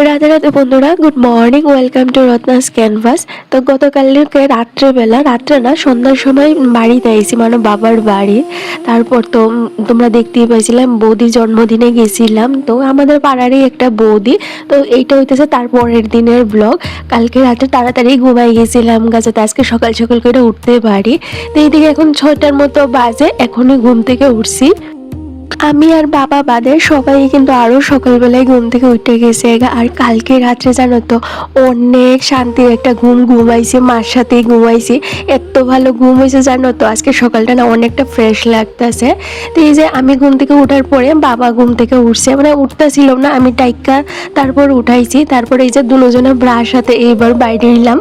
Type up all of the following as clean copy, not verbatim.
রাধে রাধে বন্ধুরা, good morning, welcome to Ratna's canvas. তো গতকালকে রাত্রে না সন্ধ্যার সময় বাড়িতে আইছি, মানে বাবার বাড়ি। তারপর তো তোমরা দেখতেই পাইছিলাম বৌদির জন্মদিনে গেছিলাম। তো আমাদের পাড়ারই একটা বৌদি। তো এইটা হইতেছে তার পরের দিনের ব্লগ। কালকে রাতে তাড়াতাড়ি ঘুমাই গেছিলাম যাতে আজকে সকাল সকাল করে উঠতে পারি। তো এইদিকে এখন 6টার মতো বাজে, এখনই ঘুম থেকে উঠছি। আমি আর বাবা বাদে সবাই কিন্তু আরো সকালবেলায় ঘুম থেকে উঠে গেছে। আর কালকে রাত্রে জানো তো অনেক শান্তির একটা ঘুমাইছি, মার সাথেই ঘুমাইছি। এত ভালো ঘুম হয়েছে জানো তো, আজকে সকালটা না অনেকটা ফ্রেশ লাগতেছে। তো এই যে আমি ঘুম থেকে উঠার পরে বাবা ঘুম থেকে উঠছে, মানে উঠতেছিল না, আমি টাইকা তারপর উঠাইছি। তারপরে এই যে দুজনে ব্রাশ হাতে এইবার বাইরে এলাম।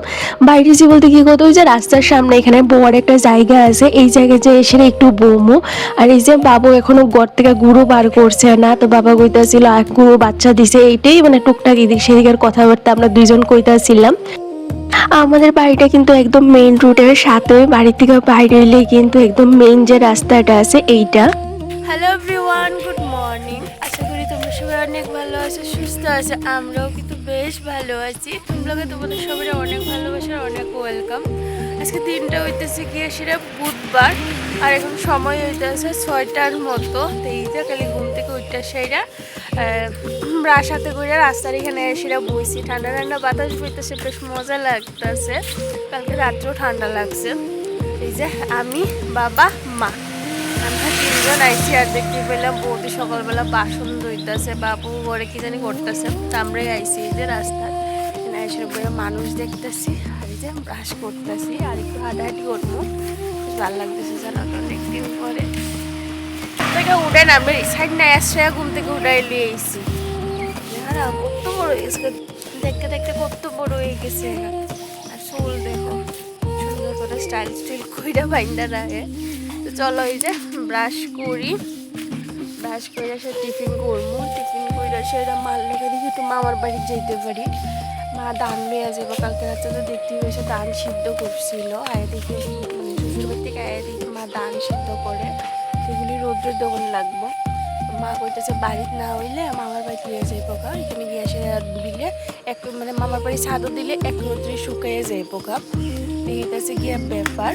বাইরেছি বলতে কি কথা, ওই যে রাস্তার সামনে এখানে বড় একটা জায়গা আছে, এই জায়গায় যে এসে একটু বমু। আর এই যে বাবু এখনো ঘর থেকে গুঁড়ো বার করছে না, তো বাবা কইতাছিল আর গুঁড়ো বাচ্চা দিছে, এইটাই মানে টুকটাক এদিক সেদিকের কথাবার্তা আমরা দুইজন কইতাছিলাম। আমাদের বাড়িটা কিন্তু একদম মেইন রুটের সাথে, বাড়ি থেকে বাইরে এলে কিন্তু একদম মেইন যে রাস্তাটা আছে এইটা। Hello everyone, good morning. আশা করি তোমরা সবাই অনেক ভালো আছো, সুস্থ আছো। আমরাও কিন্তু বেশ ভালো আছি। তোমরা তোমাদের সবাই অনেক ভালোবাসার অনেক ওয়েলকাম। আজকে দিনটা হইতেছে গিয়ে সেটা বুধবার, আর এখন সময় হইতেছে 6টার মতো। তো এই যে কালি ঘুম থেকে উঠতে সেটা ব্রাশ হাতে করে রাস্তার এখানে সেটা বইছি, ঠান্ডা ঠান্ডা বাতাস বইতেছে, বেশ মজা লাগতেছে। কালকে রাত্রেও ঠান্ডা লাগছে। এই যে আমি, বাবা, মা, আমরা তিনজন আইছি। আর দেখতে পেলাম বৌদি সকালবেলা বাসন ধুইতেছে, বাবু ঘরে কি জানি করতেছে। তো আমরাই আইছি এই যে রাস্তায় এসে মানুষ দেখতেছি, আর এই যে ব্রাশ করতেছি, আর একটু হাঁটাহাঁটি করবো। ভালো লাগতেছে জানো তো অনেকদিন পরে। উঠে না আমরা এই সাইড না আসছে, ঘুম থেকে উঠাই লিয়ে এসেছি। কত বড় হয়ে গেছে, দেখতে দেখতে কত বড় হয়ে গেছে। আর চুল দেখো সুন্দর করে স্টাইল কইরা বাইন্দা রাখে। তো চলো এই যে ব্রাশ করি, ব্রাশ করে সে টিফিন করবো। টিফিন করে সেটা মাল লেগে দেখি একটু মামার বাড়ি যেতে পারি। মা ধান নিয়ে যাবো, কালকে রাতে তো দেখতে পেয়েছে ধান সিদ্ধ করছিল। আয় দেখে মানে শ্বশুর বাড়ি থেকে আয় দেখি মা ধান সিদ্ধ করে, সেগুলি রোদ্রের দোকান লাগবো। মা কইতেছে বাড়িতে না হইলে মামার বাড়ি দিয়ে যাইব গা, এখানে গিয়ে এসে দিলে এক মানে মামার বাড়ি ছাদও দিলে এক রোদ্রে শুকিয়ে যাইব গা। এইটাছে গিয়ে ব্যাপার।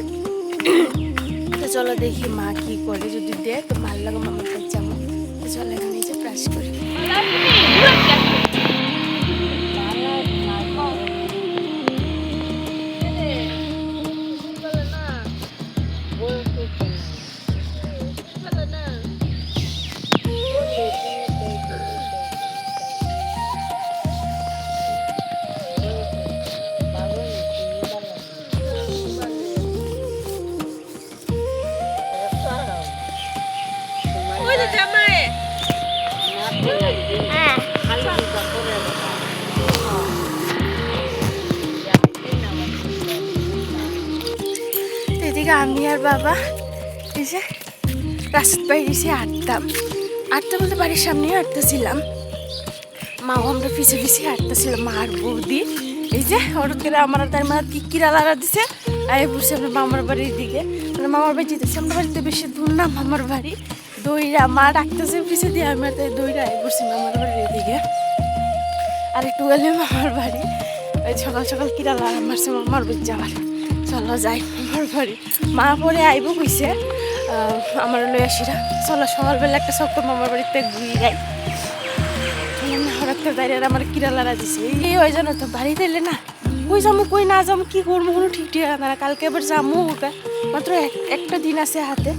তো চলো দেখি মা কি করে, যদি দেয় তো ভাল লাগে মামার কাছে যাবো। তো চলো এখানে এসে ব্রাশ করি। এদিকে আমি আর বাবা এসে রাস্তার বাইরে এসে আটটা বলতে বাড়ির সামনেই হাঁটতেছিলাম। মাও আমরা পিছিয়ে পিছিয়ে হাঁটতেছিলাম, মা আর বৌদি। এই যে হঠাৎ করে আমার তার মা কিরা লাগা দিছে, আয় বসে আমরা মামার বাড়ির দিকে, মানে মামার বাড়ি যেতেছি। আমরা বাড়িতে বেশি দূর না মামার বাড়ি। দইরা মা ডাকতেছে পিছিয়ে দিয়ে, আমি আর তাই দইরা আয় বসছি মামার বাড়ির দিকে। আর একটু গেলে মামার বাড়ি। ওই সকাল সকাল কিরা লাগা মারছে মামার বাড়ি যাওয়ার। চলো যাই মামার বাড়ি। মা পরে আইব কইছে আমার লয়াসিরা, চলো সকালবেলা একটা সব মামার বাড়িতে ঘুরে যাই। হঠাৎ করে দাঁড়িয়ে আমার কিরা লাগা দিছে। এই হয় জানো তো, বাড়িতে এলে না কই যাবো কই না যাবো কি করবো কোনো ঠিক ঠিক না। কালকে আবার যাবো ওকে, মাত্র একটা দিন আছে হাতে,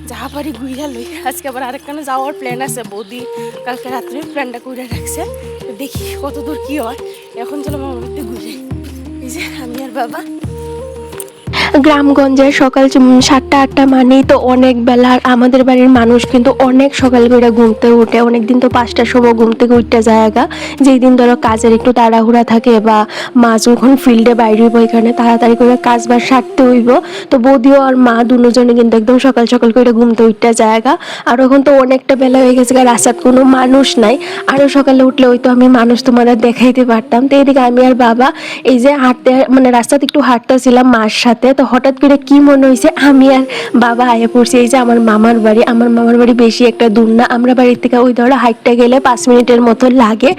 যা পারি ঘুরে লই। আজকে আবার আরেকখানে যাওয়ার প্ল্যান আছে, বৌদি কালকে রাত্রে প্ল্যানটা করে রাখছে। দেখি কত দূর কি হয়। এখন চলো মামার বাড়িতে ঘুরে। এই যে আমি আর বাবা। গ্রামগঞ্জে সকাল 7টা-8টা মানেই তো অনেক বেলা। আর আমাদের বাড়ির মানুষ কিন্তু অনেক সকাল করে ঘুমতে উঠে, অনেকদিন তো 5টার সময় ঘুম থেকে উঠতে জায়গা, যেই দিন ধরো কাজের একটু তাড়াহুড়া থাকে বা মা যখন ফিল্ডে বাইরে হইব এখানে তাড়াতাড়ি করে কাজ বাজ সারতে হইব, তো বৌদিও আর মা দুজনে কিন্তু একদম সকাল সকাল করে ঘুমতে উঠতে জায়গা। আর এখন তো অনেকটা বেলা হয়ে গেছে, রাস্তার কোনো মানুষ নাই। আরও সকালে উঠলে হয়তো আমি মানুষ তোমাদের দেখাইতে পারতাম। তো এদিকে আমি আর বাবা এই যে হাঁটতে মানে রাস্তাতে একটু হাঁটতেছিলাম মার সাথে, তো হঠাৎ করে কি মনে হয়েছে আমি আর বাবা আয়া পড়ছি এই যে আমার মামার বাড়ি। আমার মামার বাড়ি বেশি একটা দূর না, আমরা বাড়ির থেকে ওই ধরো হাঁটতে গেলে 5 মিনিটের মতো লাগে।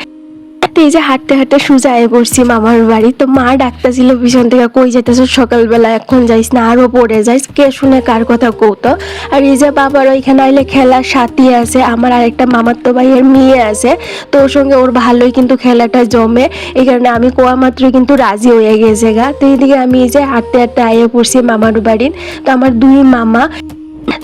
তো এই যে হাঁটতে হাঁটতে সোজা আয়া পড়ছি মামার বাড়ি। তো মা ডাকতেছিল পিছন থেকে, কই যেতেছ সকালবেলা, এখন যাইস না, আরো পড়ে যাইস, কে শুনে কার কথা কৌতো। আর এই যে বাবার ওইখানে আইলে খেলার সাথী আছে, আমার আরেকটা মামাতো ভাইয়ের মেয়ে আছে, তো ওর সঙ্গে ওর ভালোই কিন্তু খেলাটা জমে। এই কারণে আমি কোয়া মাত্রই কিন্তু রাজি হয়ে গেছে গা। তো এইদিকে আমি এই যে হাঁটতে হাঁটতে আয়া পড়ছি মামার বাড়ির। তো আমার 2 মামা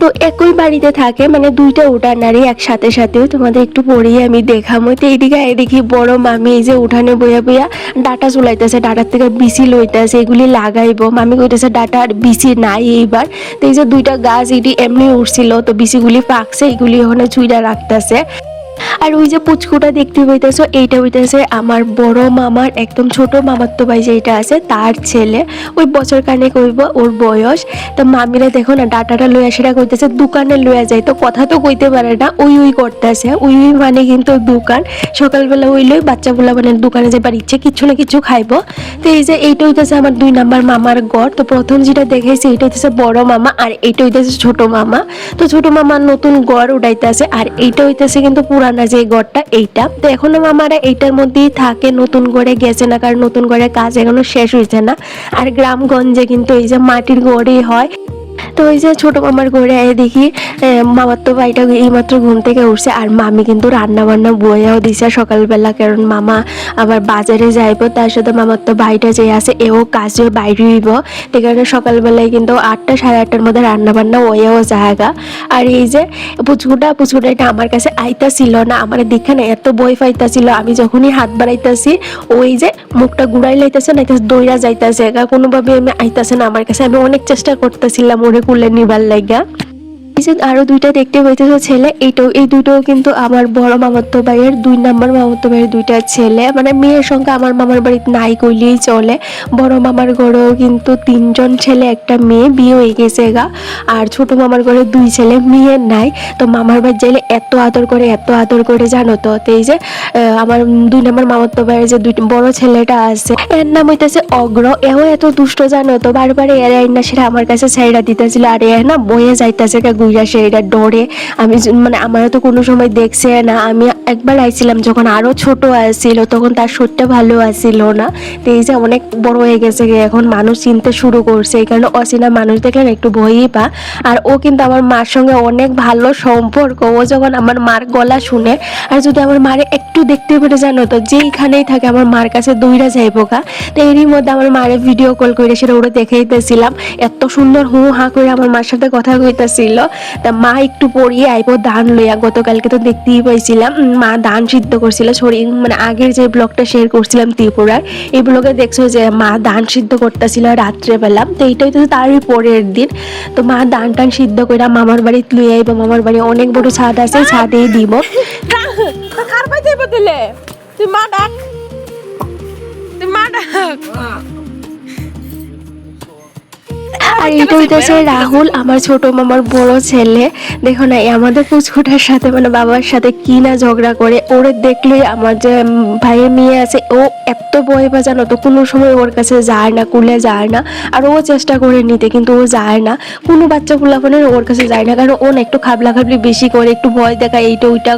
তো একই বাড়িতে থাকে, মানে 2টা উঠানারই একসাথে সাথেও তোমাদের একটু পরেই আমি দেখামো। তো এইদিকে দেখি বড় মামি এই যে উঠানে বইয়া বইয়া ডাটা চুলাইতেছে, ডাটার থেকে বিচি লইতেছে, এগুলি লাগাইবো। মামি কইতেছে ডাটা আর বিচি নাই এইবার। তো এই যে 2টা গাছ এটি এমনি উঠছিল, তো বিচিগুলি পাকছে, এগুলি ওখানে চুইরা রাখতেছে। আর ওই যে পুচকুটা দেখতে পাইতেছো, এইটা হইতেছে আমার বড় মামার একদম ছোট মামাতো ভাই যেটা আছে তার ছেলে। ওই বছর কানেক হইব ওর বয়স। তো মামিরা দেখো না ডাটাটা লইয়া সেটা কইতেছে দোকানে লইয়া যায়, তো কথা তো কইতে পারে না, ওই করতেছে। ওই মানে কিন্তু দোকান, সকালবেলা হইলেই বাচ্চাগুলা মানে দোকানে যাবার ইচ্ছে কিছু না কিছু খাইবো। তো এই যে এইটা হইতেছে আমার 2 নাম্বার মামার ঘর। তো প্রথম যেটা দেখাইছে এটা হইতেছে বড় মামা, আর এইটা হইতেছে ছোট মামা। তো ছোট মামার নতুন ঘর উঠাইতেছে, আর এইটা হইতেছে কিন্তু পুরানা যে ঘরটা এইটা। তো এখনো মামারা এইটার মধ্যেই থাকে, নতুন ঘরে গেছে না, কারণ নতুন ঘরের কাজ এখনো শেষ হয়েছে না। আর গ্রামগঞ্জে কিন্তু এই যে মাটির ঘরই হয়। তো ওই যে ছোট মামার ঘরে আয় দেখি মামার তো ভাইটা এইমাত্র ঘুম থেকে উঠছে, আর মামি কিন্তু রান্না বান্না বইয়াও দিছে সকালবেলা, কারণ মামা আবার বাজারে যাইব, তার সাথে মামার তো ভাইটা যে আছে এও কাজে বাইরে হইব। সেই কারণে সকালবেলায় কিন্তু 8টা সাড়ে 8টার মধ্যে রান্না বান্না ওইয়াও জায়গা। আর এই যে পুচকুটা এটা আমার কাছে আইতা ছিল না, আমার দেখে না এত বই পাইতাছিল, আমি যখনই হাত বাড়াইতাছি ওই যে মুখটা ঘুরাই লাইতেছে না, দৌড়া যাইতাছে, কোনোভাবে আমি আইতাছে না আমার কাছে। আমি অনেক চেষ্টা করতেছিলাম ওরে কুলে নিবার লাগা। আরো 2টা দেখতে পাইতেছো ছেলে, এই দুটোও কিন্তু আমার বড় মামাতো ভাইয়ের 2 নাম্বার মামাতো ভাইয়ের 2টা ছেলে, মানে মেয়ের সংখ্যা আমার মামার বাড়িতে নাই কইলেই চলে। বড় মামার ঘরেও কিন্তু 3জন ছেলে 1টা মেয়ে, বিয়ে হয়ে গেছে গা। আর ছোট মামার ঘরে 2 ছেলে, মেয়ে নাই। তো মামার বাড়ি যাইলে এত আদর করে জানো তো। তো এই যে আমার 2 নাম্বার মামাতো ভাইয়ের যে বড় ছেলেটা আছে, এর নাম হইতেছে অগ্র। এও এত দুষ্ট জানো তো, বারবার এর না সেটা আমার কাছে ছাইড়া দিতেছিল, আর এ না বয়ে যাইতেছে ঘুরা সেটা ডরে। আমি মানে আমার তো কোনো সময় দেখছে না। আমি একবার আইছিলাম যখন আরো ছোট আসছিল, তখন তার শরীরটা ভালো আসছিল না। তো এই যে অনেক বড় হয়ে গেছে, এখন মানুষ চিনতে শুরু করছে, এই কারণে অচেনা মানুষ দেখলে একটু ভয়ই পা। আর ও কিন্তু আমার মার সঙ্গে অনেক ভালো সম্পর্ক। ও যখন আমার মার গলা শুনে, আর যদি আমার মারে একটু দেখতে পেরে জানো তো যেইখানেই থাকে আমার মার কাছে দৌড়া যাইবো গা। তো এরই মধ্যে আমার মারে ভিডিও কল করে সেটা ওরা দেখাইতেছিলাম, এত সুন্দর হু হা করে আমার মার সাথে কথা কইতেছিল। তা মা একটু পরিয়ে আইবো ধান লইয়া, গতকালকে তো দেখতেই পাইছিলাম মা ধান সিদ্ধ করছিল। মানে আগের যে ব্লগটা শেয়ার করছিলাম ত্রিপুরার, এই ব্লগে দেখছো যে মা ধান সিদ্ধ করতেছিল রাত্রেবেলা। তো এইটাই তো তারই পরের দিন। তো মা ধান টান সিদ্ধ করে মামার বাড়িতে লইয়া আইবো। মামার বাড়ি অনেক বড় ছাদ আছে, ছাদেই দিব। তুই মা ডাক, তুই মা ডাক। আর এটা হইতেছে রাহুল, আমার ছোট মামার বড় ছেলে। দেখো না আমাদের পুচকুটার সাথে মানে বাবার সাথে কি না ঝগড়া করে। ওরে দেখলেই আমার যে ভাইয়ের মেয়ে আছে ও এত ভয় পায় জানো তো, কোনো সময় ওর কাছে যায় না, কুলে যায় না। আর ও চেষ্টা করে নিতে, কিন্তু ও যায় না। কোনো বাচ্চা পোলাপানের ওর কাছে যায় না, কারণ ও না একটু খাবলা খাবলি বেশি করে, একটু ভয় দেখায় এইটা ওইটা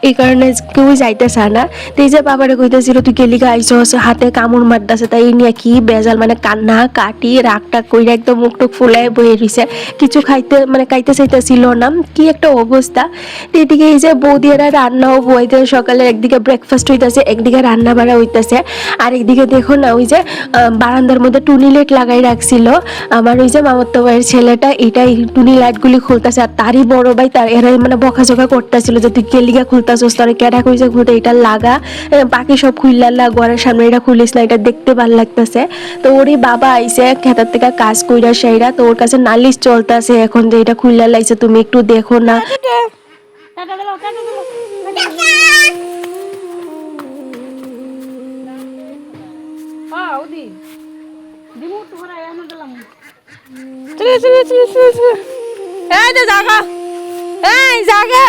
এই কারণে কেউ যাইতে চায় না। তো এই যে বাবারে কইতেছিল তুই গেলিগা আইসস, হাতে কামড় মারতেছে, তাই নিয়ে কি বেজাল, মানে কান্না কাটি রাগটা কইরা একদম মুখ টুক ফুলাই বয়ে রইছে, কিছু খাইতে মানে খাইতে চাইতেছিল না, কি একটা অবস্থা। তো এদিকে এই যে বৌদিরা রান্নাও বইতে, সকালে একদিকে ব্রেকফাস্ট হইতেছে, একদিকে রান্না বাড়া হইতেছে। আর একদিকে দেখো না ওই যে বারান্দার মধ্যে টুনি লাইট লাগাই রাখছিল আমার ওই যে মামাতো ভাইয়ের ছেলেটা, এটাই টুনি লাইটগুলি খুলতেছে। আর তারই বড় ভাই তার এরাই মানে বকাঝকা করতেছিল যে তুই কেলিগা খুলতেছিস, তোর কেডা কইছে খুলতে, এটা লাগা, বাকি সব খুললা ঘরের সামনে এটা খুলিস না, এটা দেখতে ভালো লাগতেছে। তো ওরই বাবা আইছে খেতার থেকে কাজ কইরা সেইরা, তো ওর কাছে নালিশ চলতেছে এখন যে এটা খুললা লাইছে, তুমি একটু দেখো না। টাটা দিলো টাটা দিলো ওদি দিমু তো করে এনে দিলাম চলে চলে চলে চলে চলে এই যে জায়গা এই জায়গা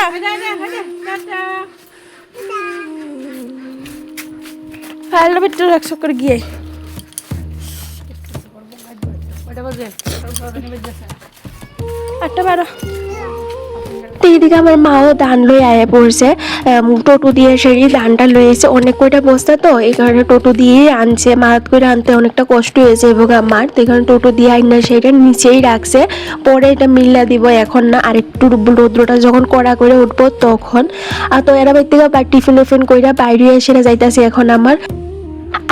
টাটা ফাইলটা ভিতরে রাখছো করে গিয়ে ওটা বাজে 8:12 তো এইদিকে আমার মাও ধান লই আয়া পড়ছে, টোটো দিয়ে সেই ধানটা লইছে, অনেক কয়টা বস্তা তো এই কারণে টোটো দিয়ে আনছে, মারাত করে আনতে অনেকটা কষ্ট হয়েছে এবং আমার, তো এই কারণে টোটো দিয়ে আইনা সেইটা নিচেই রাখছে, পরে এটা মিল্লা দিব এখন না, আর একটু রৌদ্রটা যখন কড়া করে উঠবো তখন। আর তো এরা বাইর থেকে টিফিন উফিন কইরা বাইরে এসে যাইতাছে এখন আমার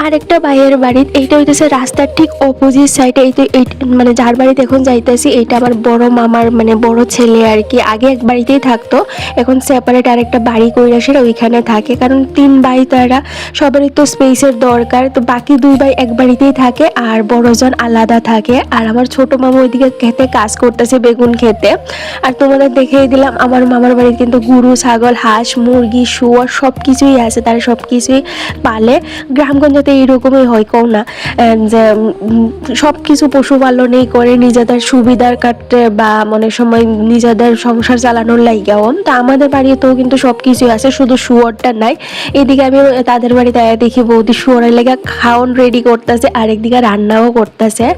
আরেকটা ভাইয়ের বাড়ি। এইটা হইতেছে রাস্তার ঠিক অপোজিট সাইডে, এই তো এই মানে যার বাড়িতে এখন যাইতেছি এটা আমার বড় মামার মানে বড় ছেলে আর কি, আগে এক বাড়িতেই থাকতো, এখন সেপারেট আরেকটা বাড়ি কইরা সেটা ওইখানে থাকে, কারণ 3 ভাই তারা, সবারই তো স্পেসের দরকার, তো বাকি 2 ভাই এক বাড়িতেই থাকে আর বড়জন আলাদা থাকে। আর আমার ছোট মামা ওইদিকে খেতে কাজ করতেছে বেগুন খেতে। আর তোমাদের দেখিয়ে দিলাম আমার মামার বাড়িতে কিন্তু গরু ছাগল হাঁস মুরগি শুয়োর সব কিছুই আছে, তারা সব কিছুই পালে। গ্রামগঞ্জে এইরকমই হয় কও না, যে সব কিছু পশুপালনই করে নিজেদের সুবিধার কাটতে বা অনেক সময় নিজেদের সংসার চালানোর লাইগাও। তা আমাদের বাড়িতেও কিন্তু সব কিছুই আছে, শুধু শুয়োরটা নাই। এদিকে আমি তাদের বাড়িতে দেখি বৌদি শুয়োরের লেগে খাওয়ান রেডি করতেছে আর একদিকে রান্নাও করতেছে।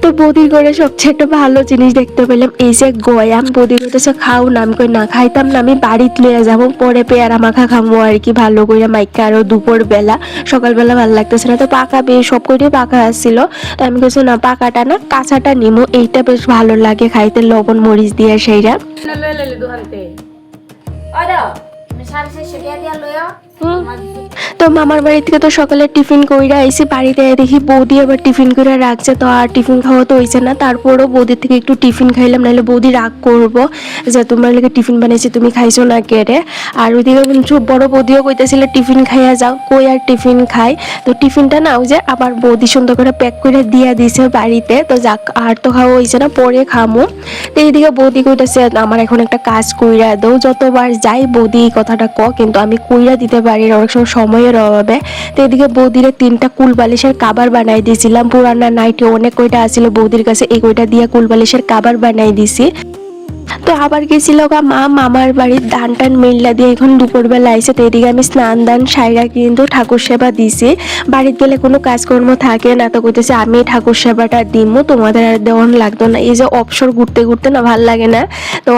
তো বৌদির করে সবচেয়ে একটা ভালো জিনিস দেখতে পেলাম, এই যে গয়াম, বৌদি করতেছে খাও না, আমি কই না খাইতাম না, আমি বাড়িতে লইয়া যাবো, পরে পেয়ারা মাখা খামো আর কি ভালো করে মাইকা, আরো দুপুর বেলা সকালবেলা ভালো লাগতেছে না, তো পাকা বেশ সব কইটাই পাকা আসছিল, তো আমি কইছি না পাকাটা না কাঁচাটা নিমো, এইটা বেশ ভালো লাগে খাইতে লবণ মরিচ দিয়ে সেইরা। লইলে দুহানতে আরে আমি সারা শেষে দিয়া লইয়া তো মামার বাড়ি থেকে তো সকালে টিফিন কইরা আইসি, বাড়িতে দেখি বৌদি আবার টিফিন করে রাখছে, তো আর টিফিন খাওয়া তো হয়েছে না, তারপরও বৌদির থেকে একটু টিফিন খাইলাম, নাহলে বৌদি রাগ করবো যে তোমার লেগে টিফিন বানিয়েছি তুমি খাইছো না কেড়ে। আর ওইদিকে কিন্তু বড় বৌদিও কইতেছিল টিফিন খাইয়া যাও, কই আর টিফিন খাই, তো টিফিনটা না ওই যে আবার বৌদি সুন্দর করে প্যাক করে দিয়া দিছে বাড়িতে, তো যাক আর তো খাওয়া হয়েছে না, পরে খামো। তো এইদিকে বৌদি কইতেছে আমার এখন একটা কাজ কইরা দাও, যতবার যাই বৌদি এই কথাটা কিন্তু আমি কইরা দিতে পারি না, অনেক সময়ের অভাবে। তো এদিকে বৌদিরে 3টা কুল বালিশের কাবার বানাই দিয়েছিলাম, পুরানা নাইটি অনেক কয়টা আছিল বৌদির কাছে, এই কয়টা দিয়ে কুল বালিশের কাবার বানাই দিছি। তো আবার গেছিল মা মামার বাড়ির ধান টান মেল্লা দিয়ে এখন দুপুরবেলা আইসে, তো এদিকে আমি স্নান দান সাইরা কিন্তু ঠাকুর সেবা দিছি, বাড়িতে গেলে কোনো কাজকর্ম থাকে না, তো কইতেছে আমি ঠাকুর সেবাটা দিমু, তোমাদের আর দেওয়ান লাগতো না, এই যে অবসর ঘুরতে ঘুরতে না ভাল লাগে না, তো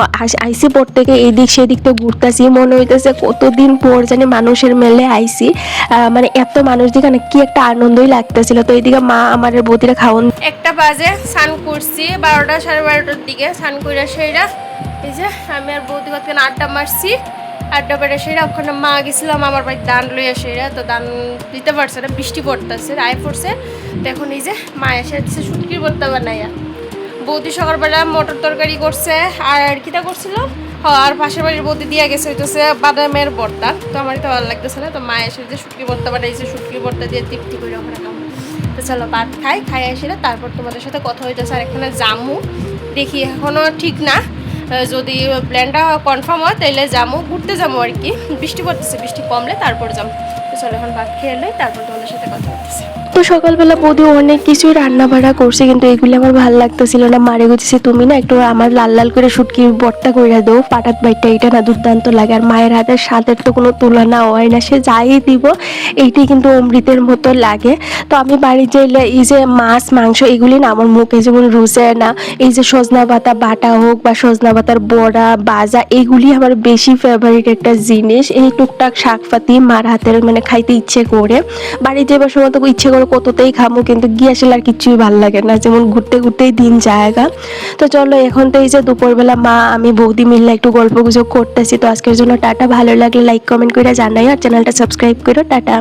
আইসি পর থেকে এদিক সেদিক তো ঘুরতেছি, মনে হইতেছে কতদিন পর জানি মানুষের মেলে আইসি, মানে এত মানুষ দিকে না কি একটা আনন্দই লাগতেছিল। তো এইদিকে মা আমার বৌদিরা খাওয়ান 1টা বাজে স্নান করছি, 12টা 12:30টার দিকে স্নান কইরা সেইরা এই যে আমি আর বৌদি কতক্ষণ আড্ডা মারছি, আড্ডা বেড়ে সেরা ওখানে মা গেছিলাম আমার বাড়ি দান লইয়া সেরা, তো দান দিতে পারছে না, বৃষ্টি পড়তেছে আয় পড়ছে, তো এখন এই যে মা এসে দিচ্ছে শুটকির ভর্তা বানাইয়া, বৌদি সকালবেলা মটর তরকারি করছে আর কিটা করছিল, আর পাশের বাড়ির বৌদি দিয়ে গেছে হইতেছে বাদামের ভর্তা, তো আমার তো ভালো লাগতেছে না, তো মা এসে যে শুটকির ভর্তা বানাইছে, শুটকির ভর্তা দিয়ে তৃপ্তি করে ওখানে খাবো। তো চলো ভাত খাই এসে তারপর তোমাদের সাথে কথা হইতেছে, আর এখানে জামু দেখি এখনো ঠিক না, যদি প্ল্যানটা কনফার্ম হয় তাহলে যাবো, ঘুরতে যাবো আর কি, বৃষ্টি পড়তেছে, বৃষ্টি কমলে তারপর যাবো। তো চলো এখন ভাত খেয়ে এলে তারপর তোমাদের সাথে কথা হচ্ছে। তো সকালবেলা বৌদি অনেক কিছুই রান্না বাড়া করছে, কিন্তু এগুলি আমার ভালো লাগতেছিল না, মারে গুছিয়েছি তুমি না একটু আমার লাল লাল করে শুটকির ভর্তা করে দাও, পাটাত বাইটটা এটা না দুর্দান্ত লাগে, আর মায়ের হাতের স্বাদের তো কোনো তুলনা হয় না, সে যাই দিব এইটাই কিন্তু অমৃতের মতো লাগে। তো আমি বাড়ি যাইলে এই যে মাছ মাংস এগুলি না আমার মুখে যেমন রুচে না, এই যে সজনা পাতা বাটা হোক বা সজনা পাতার বড়া বাজা এগুলি আমার বেশি ফেভারিট একটা জিনিস, এই টুকটাক শাকপাতি মার হাতের মানে খাইতে ইচ্ছে করে, বাড়ি যাবার সময় তো ইচ্ছে করে কততেই খামো, কিন্তু গিয়ে আসলে আর কিছুই ভালো লাগে না, যেমন ঘুরতে ঘুরতেই দিন জায়গা। তো চলো এখন তো এই যে দুপুরবেলা মা আমি বৌদি মিললে একটু গল্প গুজব করতেছি। তো আজকের জন্য টাটা, ভালো লাগলে লাইক কমেন্ট করে জানাই আর চ্যানেলটা সাবস্ক্রাইব করো, টাটা।